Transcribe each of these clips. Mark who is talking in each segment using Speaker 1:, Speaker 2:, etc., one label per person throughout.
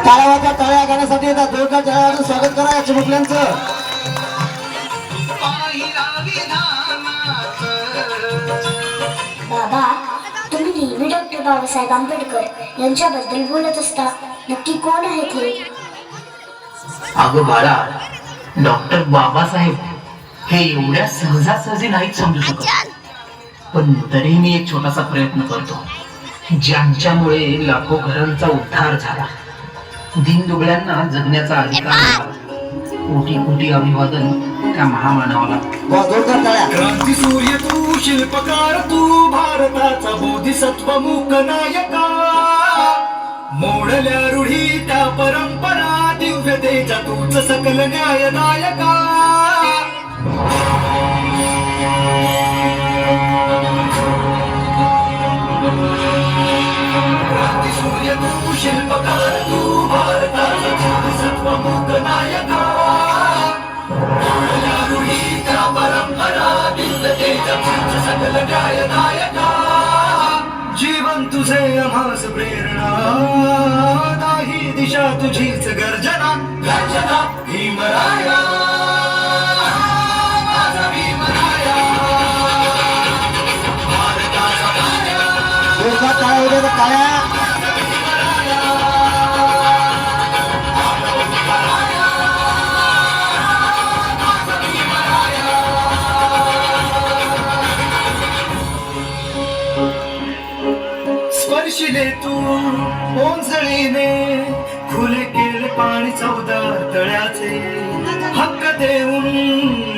Speaker 1: टाळ्या टाळ्या गाण्यासाठी येतात जोरदार टाळ्या स्वागत करा चिमुकल्यांचं.
Speaker 2: बाबा, तुम्ही नेहमी डॉक्टर बाबासाहेब आंबेडकर यांच्याबद्दल बोलत असता, नक्की कोण आहेत हे?
Speaker 3: अगं बाळा, डॉक्टर बाबासाहेब हे एवढ्या सहजासहजी नाहीच समजू शकत, पण तरीही मी एक छोटासा प्रयत्न करतो. ज्यांच्यामुळे लाखो घरांचा उद्धार झाला, दीनदुबळ्यांना जगण्याचा अधिकार मिळाला, कोटी कोटी अभिवादन त्या महामानवाला.
Speaker 1: जोरदार टाळ्या.
Speaker 4: क्रांती सूर्य तू, शिल्पकार तू, भारताचा बोधिसत्व मूक नायका. मोडल्या रूढी त्या परंपरा, दिव्यतेच्या तूच सकल न्यायदायका. क्रांती सूर्य तू, शिल्पकार तू, भारताचा बोधिसत्व मूक नायका. मोडल्या रूढी त्या परंपरा, दिव्यतेच्या तूच सकल न्यायदायका. जीवन तुझे आम्हास प्रेरणा, दाही दिशा तुझीच गर्जना. गर्जना भीमराया, माझा भीमराया, भारताचा राया.
Speaker 1: जोरदार टाळ्या उद्या टाळ्या.
Speaker 4: स्पर्शिले तू ओंजळीने, खुले केले पाणी चौदार तळ्याचे. हक्क देऊन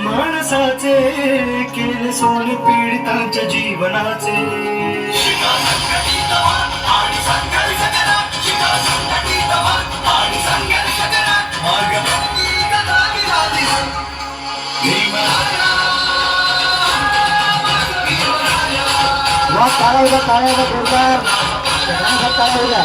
Speaker 4: माणसाचे, केले सोने पीडितांच्या जीवनाचे.
Speaker 1: टाळ्या उद्या टाळ्या उद्या जोरदार टाळ्या उद्या.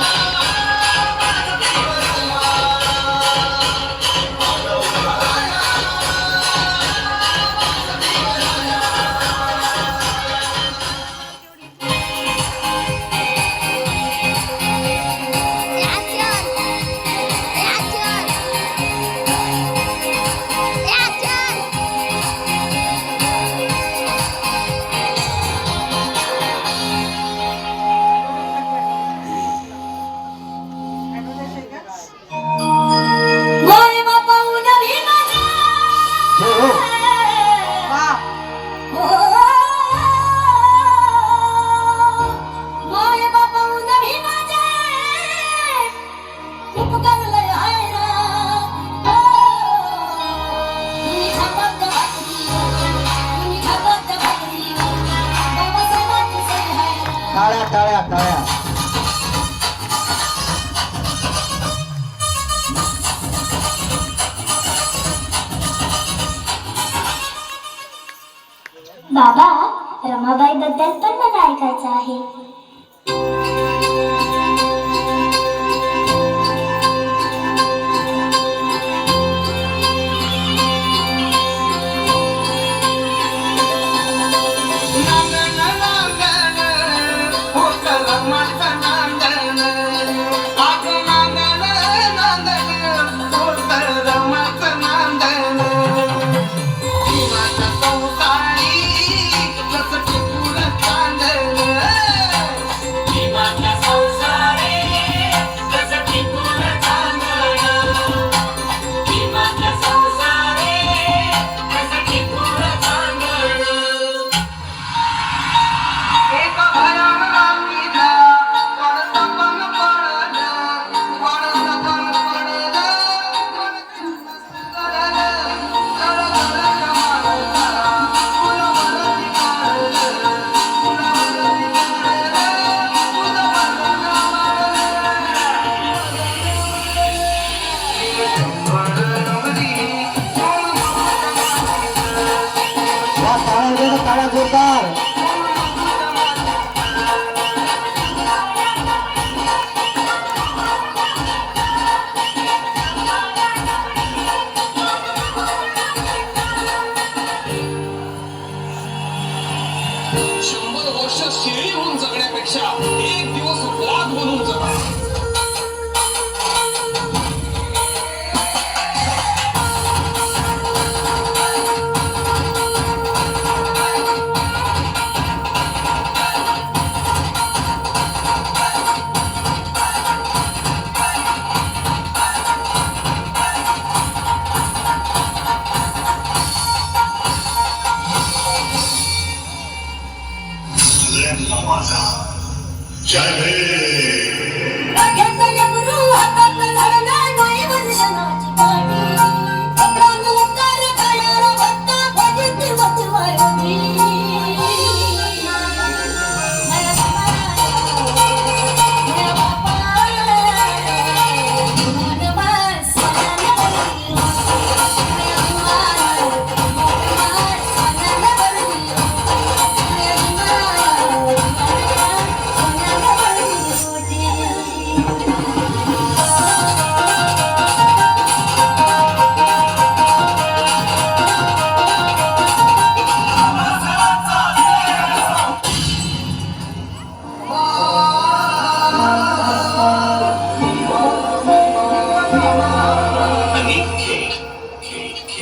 Speaker 1: टाळ्या टाळ्या टाळ्या.
Speaker 2: बाबा, रमाबाई बद्दल पण मला ऐकायचं आहे.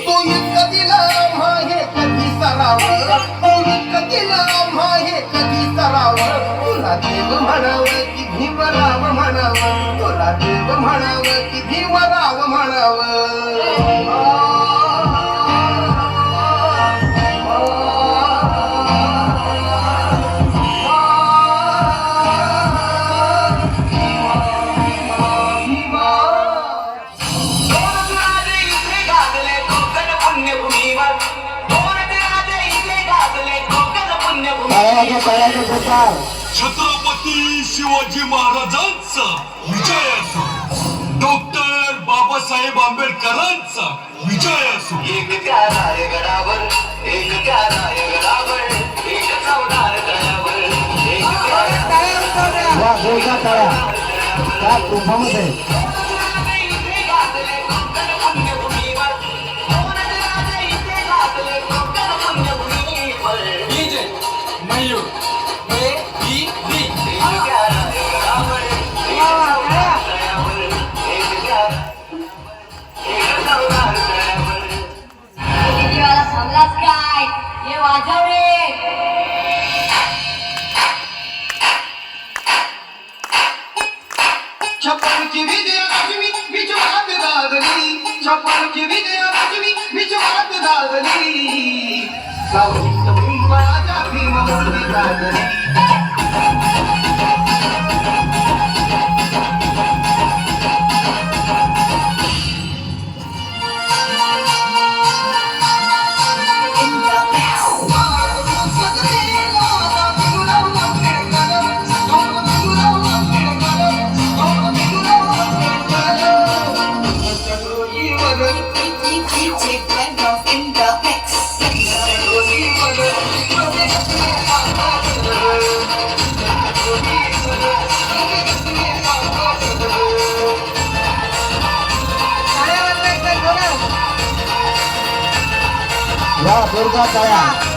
Speaker 5: तू इतकं दिलं माहे कधी सराव तू इतकं दिलं माहे कधी सराव तुला देव म्हणावं की भीमराव म्हणावं तुला देव म्हणावं की भीमराव म्हणावं
Speaker 1: टाळ्या जोरदार.
Speaker 6: छत्रपती शिवाजी महाराजांचा विजय असो, डॉक्टर बाबासाहेब आंबेडकरांचा विजय असो.
Speaker 4: एक त्या रायगडावर एक त्या रायगडावर एक चौदार गडावर एक त्या
Speaker 1: वा जोरदार टाळ्या. त्या तुफामध्ये
Speaker 7: थांबलाच काय हे वाजव रे.
Speaker 5: छप्पनची विजयालक्ष्मी विश्वात गाजली छप्पनची विजयालक्ष्मी विश्वात गाजली सावलीत पिंपळाच्या भीममूर्ती गाजली
Speaker 1: वा जोरदार टाळ्या.